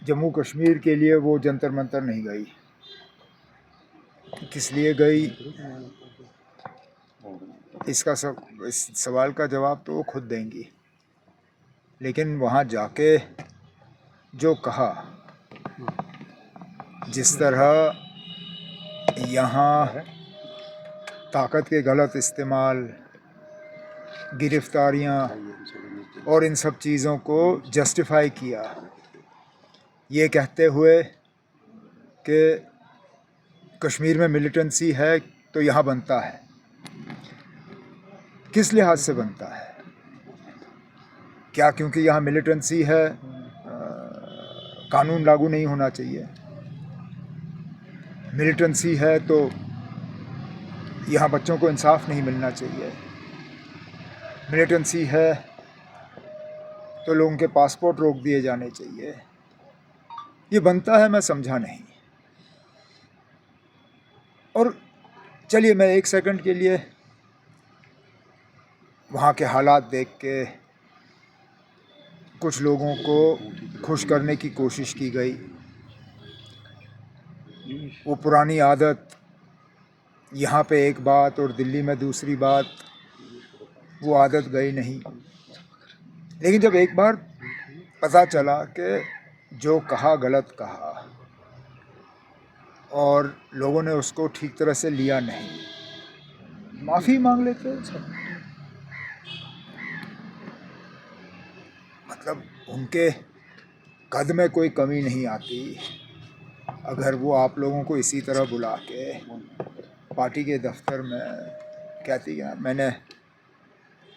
जम्मू कश्मीर के लिए वो जंतर मंतर नहीं गई। किस लिए गई, इस सवाल का जवाब तो वो खुद देंगी। लेकिन वहाँ जाके जो कहा, जिस तरह यहाँ ताकत के गलत इस्तेमाल, गिरफ्तारियाँ और इन सब चीज़ों को जस्टिफाई किया, ये कहते हुए कि कश्मीर में मिलिटेंसी है तो यहाँ बनता है। किस लिहाज से बनता है? क्या क्योंकि यहाँ मिलिटेंसी है कानून लागू नहीं होना चाहिए? मिलिटेंसी है तो यहाँ बच्चों को इंसाफ नहीं मिलना चाहिए? मिलिटेंसी है तो लोगों के पासपोर्ट रोक दिए जाने चाहिए? ये बनता है, मैं समझा नहीं। और चलिए मैं एक सेकंड के लिए वहाँ के हालात देख के कुछ लोगों को खुश करने की कोशिश की गई। वो पुरानी आदत, यहाँ पे एक बात और दिल्ली में दूसरी बात, वो आदत गई नहीं। लेकिन जब एक बार पता चला कि जो कहा गलत कहा और लोगों ने उसको ठीक तरह से लिया नहीं, माफ़ी मांग लेते सब। मतलब उनके कद में कोई कमी नहीं आती अगर वो आप लोगों को इसी तरह बुला के पार्टी के दफ्तर में कहती है मैंने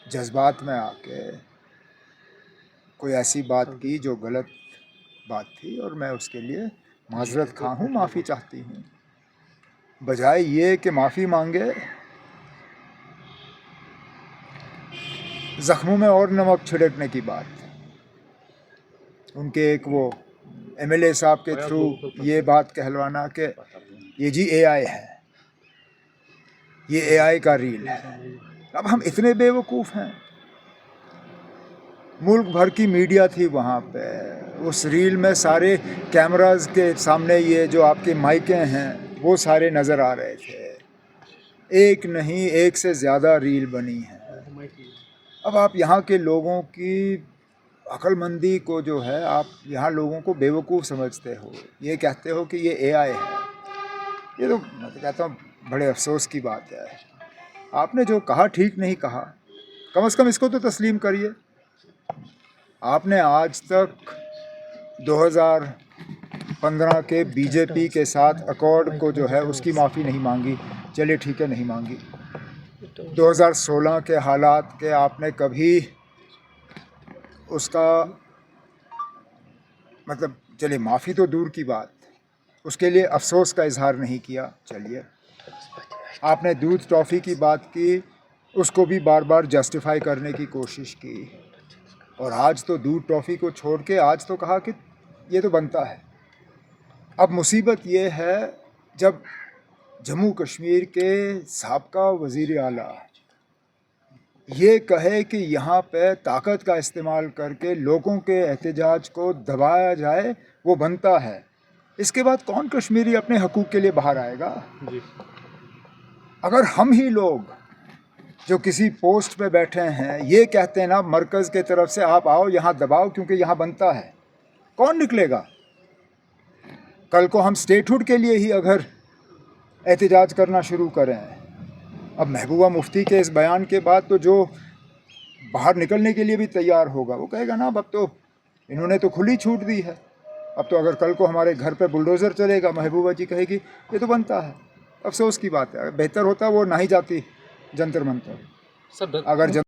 जज्बात में आके कोई ऐसी बात की जो गलत बात थी और मैं उसके लिए माजरत खा हूँ, माफ़ी चाहती हूँ। बजाय ये कि माफ़ी मांगे, ज़ख्मों में और नमक छिड़कने की बात। उनके एक वो एमएलए साहब के थ्रू ये बात कहलवाना कि ये जी एआई है, ये एआई का रील है। अब हम इतने बेवकूफ़ हैं। मुल्क भर की मीडिया थी वहाँ पे, उस रील में सारे कैमरास के सामने ये जो आपके माइकें हैं वो सारे नज़र आ रहे थे। एक नहीं, एक से ज़्यादा रील बनी है। अब आप यहाँ के लोगों की अक्लमंदी को जो है, आप यहाँ लोगों को बेवकूफ़ समझते हो, ये कहते हो कि ये एआई है। ये तो मैं तो कहता हूँ बड़े अफसोस की बात है। आपने जो कहा ठीक नहीं कहा, कम से कम इसको तो तस्लीम करिए। आपने आज तक 2015 के बीजेपी के साथ अकॉर्ड को जो है उसकी माफ़ी नहीं मांगी। चलिए ठीक है, नहीं मांगी। 2016 के हालात के आपने कभी उसका मतलब, चलिए माफ़ी तो दूर की बात, उसके लिए अफसोस का इजहार नहीं किया। चलिए, आपने दूध टॉफ़ी की बात की, उसको भी बार बार जस्टिफाई करने की कोशिश की। और आज तो दूध टॉफ़ी को छोड़ के आज तो कहा कि ये तो बनता है। अब मुसीबत ये है जब जम्मू कश्मीर के साबका वज़ीर आला ये कहे कि यहाँ पे ताकत का इस्तेमाल करके लोगों के एहतजाज को दबाया जाए, वो बनता है। इसके बाद कौन कश्मीरी अपने हकूक़ के लिए बाहर आएगा? अगर हम ही लोग जो किसी पोस्ट पे बैठे हैं ये कहते हैं ना मरकज़ के तरफ से आप आओ यहाँ दबाओ क्योंकि यहाँ बनता है, कौन निकलेगा? कल को हम स्टेटहुड के लिए ही अगर एहतजाज करना शुरू करें, अब महबूबा मुफ्ती के इस बयान के बाद तो जो बाहर निकलने के लिए भी तैयार होगा वो कहेगा ना अब तो इन्होंने तो खुली छूट दी है। अब तो अगर कल को हमारे घर पे बुलडोज़र चलेगा, महबूबा जी कहेगी ये तो बनता है। अफसोस की बात है, बेहतर होता वो ना ही जाती जंतर मंतर। अगर